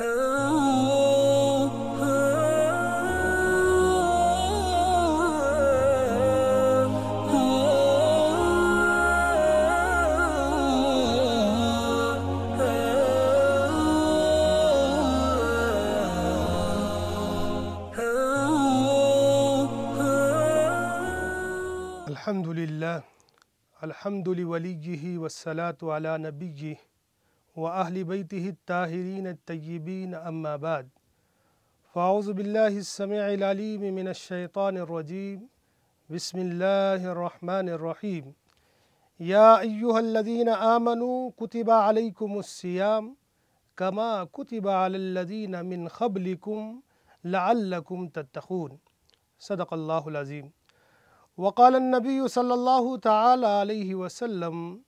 الحمدللہ الحمد لولیہ والصلاة علی نبیہ وأہل بیتہ الطاہرین الطیبین اما بعد فاعوذ باللہ السمیع العلیم من الشیطان الرجیم بسم اللہ الرحمن الرحیم یا ایہا الذین آمنوا کتب علیکم الصیام کما کتب علی الذین من قبلکم لعلکم تتقون صدق اللہ العظیم وقال النبی صلی اللہ تعالی علیہ وسلم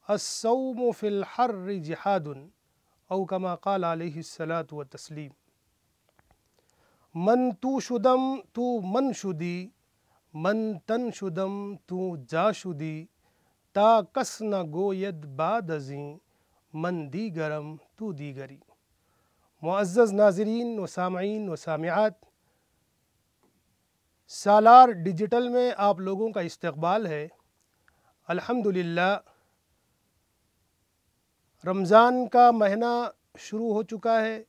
الصوم فی الحر جہاد او کما قال علیہ الصلاۃ والتسلیم من تو شدم تو من شدی من تن شدم تو جا شدی تا کس نہ گوید بعد ازیں من دیگرم تو دیگری۔ معزز ناظرین و سامعین و سامعات، سالار ڈیجیٹل میں آپ لوگوں کا استقبال ہے۔ الحمدللہ رمضان کا مہینہ شروع ہو چکا ہے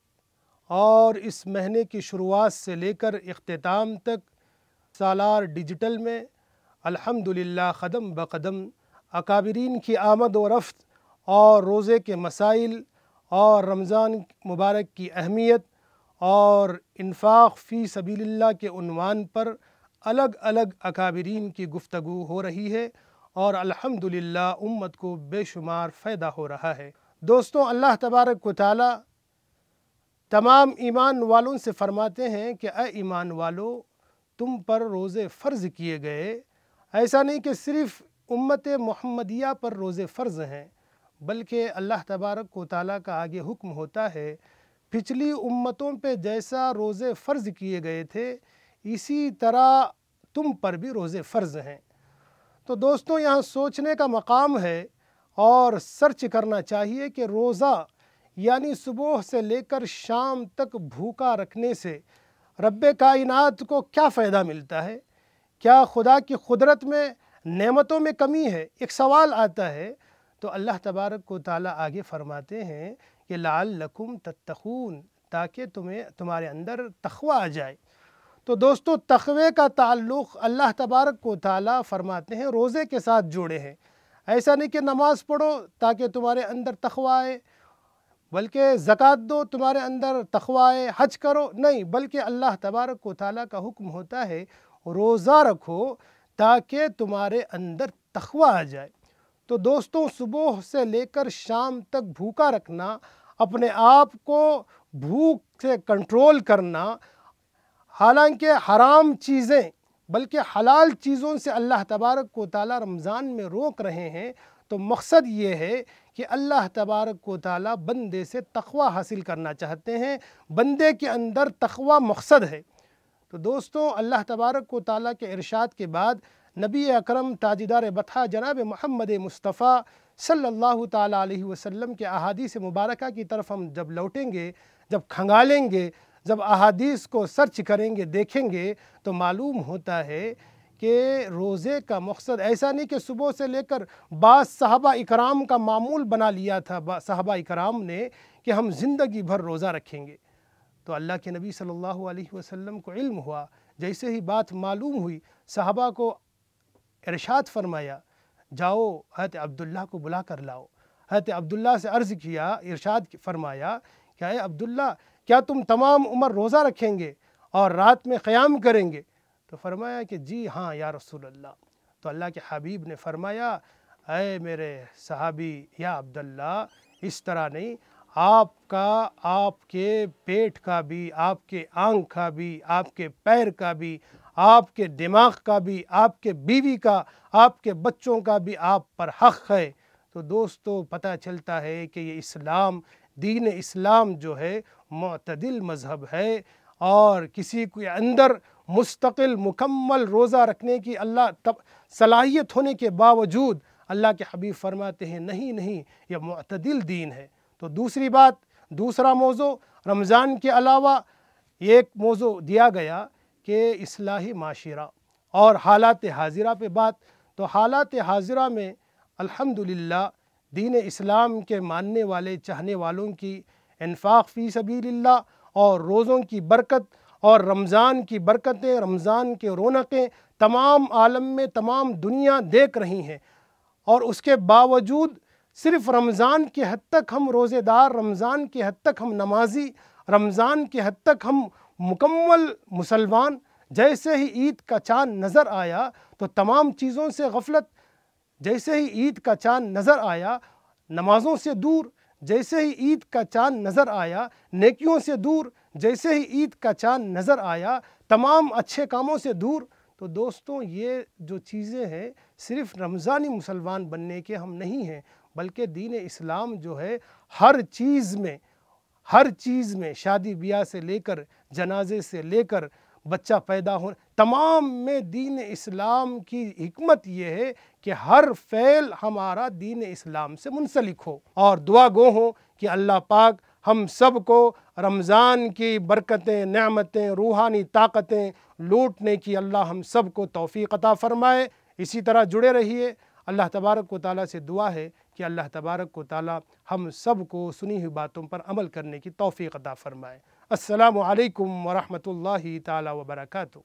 اور اس مہینے کی شروعات سے لے کر اختتام تک سالار ڈیجیٹل میں الحمدللہ قدم بقدم اکابرین کی آمد و رفت اور روزے کے مسائل اور رمضان مبارک کی اہمیت اور انفاق فی سبیل اللہ کے عنوان پر الگ الگ اکابرین کی گفتگو ہو رہی ہے اور الحمدللہ امت کو بے شمار فائدہ ہو رہا ہے۔ دوستوں، اللہ تبارک و تعالی تمام ایمان والوں سے فرماتے ہیں کہ اے ایمان والو، تم پر روزے فرض کیے گئے۔ ایسا نہیں کہ صرف امت محمدیہ پر روزے فرض ہیں، بلکہ اللہ تبارک و تعالی کا آگے حکم ہوتا ہے پچھلی امتوں پہ جیسا روزے فرض کیے گئے تھے اسی طرح تم پر بھی روزے فرض ہیں۔ تو دوستوں، یہاں سوچنے کا مقام ہے اور سرچ کرنا چاہیے کہ روزہ یعنی صبح سے لے کر شام تک بھوکا رکھنے سے رب کائنات کو کیا فائدہ ملتا ہے؟ کیا خدا کی قدرت میں نعمتوں میں کمی ہے؟ ایک سوال آتا ہے تو اللہ تبارک و تعالی آگے فرماتے ہیں کہ لعلکم تتقون، تاکہ تمہارے اندر تقوی آ جائے۔ تو دوستو، تقوی کا تعلق اللہ تبارک و تعالی فرماتے ہیں روزے کے ساتھ جوڑے ہیں۔ ایسا نہیں کہ نماز پڑھو تاکہ تمہارے اندر تقوی آئے، بلکہ زکوٰۃ دو تمہارے اندر تقوی آئے، حج کرو، نہیں، بلکہ اللہ تبارک و تعالی کا حکم ہوتا ہے روزہ رکھو تاکہ تمہارے اندر تقوی آ جائے۔ تو دوستوں، صبح سے لے کر شام تک بھوکا رکھنا، اپنے آپ کو بھوک سے کنٹرول کرنا، حالانکہ حرام چیزیں بلکہ حلال چیزوں سے اللہ تبارک و تعالی رمضان میں روک رہے ہیں، تو مقصد یہ ہے کہ اللہ تبارک و تعالی بندے سے تقوی حاصل کرنا چاہتے ہیں، بندے کے اندر تقوی مقصد ہے۔ تو دوستوں، اللہ تبارک و تعالی کے ارشاد کے بعد نبی اکرم تاجدار بطحہ جناب محمد مصطفیٰ صلی اللہ تعالی علیہ وسلم کے احادیث مبارکہ کی طرف ہم جب لوٹیں گے، جب کھنگالیں گے، جب احادیث کو سرچ کریں گے، دیکھیں گے، تو معلوم ہوتا ہے کہ روزے کا مقصد ایسا نہیں کہ صبح سے لے کر بعض صحابہ اکرام کا معمول بنا لیا تھا صحابہ اکرام نے کہ ہم زندگی بھر روزہ رکھیں گے۔ تو اللہ کے نبی صلی اللہ علیہ وسلم کو علم ہوا، جیسے ہی بات معلوم ہوئی صحابہ کو ارشاد فرمایا، جاؤ حضرت عبداللہ کو بلا کر لاؤ۔ حضرت عبداللہ سے عرض کیا، ارشاد فرمایا کہ اے عبداللہ، کیا تم تمام عمر روزہ رکھیں گے اور رات میں قیام کریں گے؟ تو فرمایا کہ جی ہاں یا رسول اللہ۔ تو اللہ کے حبیب نے فرمایا، اے میرے صحابی یا عبداللہ، اس طرح نہیں، آپ کے پیٹ کا بھی، آپ کے آنکھ کا بھی، آپ کے پیر کا بھی، آپ کے دماغ کا بھی، آپ کے بیوی کا، آپ کے بچوں کا بھی آپ پر حق ہے۔ تو دوستو، پتہ چلتا ہے کہ یہ اسلام، دین اسلام جو ہے معتدل مذہب ہے، اور کسی کے اندر مستقل مکمل روزہ رکھنے کی صلاحیت ہونے کے باوجود اللہ کے حبیب فرماتے ہیں نہیں، یہ معتدل دین ہے۔ تو دوسری بات، دوسرا موضوع رمضان کے علاوہ ایک موضوع دیا گیا کہ اصلاحی معاشرہ اور حالات حاضرہ پہ بات. تو حالات حاضرہ میں الحمدللہ دین اسلام کے ماننے والے چاہنے والوں کی انفاق فی سبیل اللہ اور روزوں کی برکت اور رمضان کی برکتیں، رمضان کے رونقیں تمام عالم میں تمام دنیا دیکھ رہی ہیں. اور اس کے باوجود صرف رمضان کے حد تک ہم روزے دار، رمضان کے حد تک ہم نمازی، رمضان کے حد تک ہم مکمل مسلمان. جیسے ہی عید کا چاند نظر آیا تو تمام چیزوں سے غفلت، جیسے ہی عید کا چاند نظر آیا نمازوں سے دور، جیسے ہی عید کا چاند نظر آیا نیکیوں سے دور، جیسے ہی عید کا چاند نظر آیا تمام اچھے کاموں سے دور. تو دوستوں یہ جو چیزیں ہیں صرف رمضانی مسلمان بننے کے ہم نہیں ہیں، بلکہ دین اسلام جو ہے ہر چیز میں شادی بیاہ سے لے کر جنازے سے لے کر بچہ پیدا ہونے تمام میں دین اسلام کی حکمت یہ ہے کہ ہر فعل ہمارا دین اسلام سے منسلک ہو. اور دعا گو ہوں کہ اللہ پاک ہم سب کو رمضان کی برکتیں، نعمتیں، روحانی طاقتیں لوٹنے کی اللہ ہم سب کو توفیق عطا فرمائے. اسی طرح جڑے رہیے. اللہ تبارک و تعالیٰ سے دعا ہے کہ اللہ تبارک و تعالیٰ ہم سب کو سنی ہوئی باتوں پر عمل کرنے کی توفیق عطا فرمائے. السلام علیکم ورحمۃ اللہ تعالیٰ وبرکاتہ.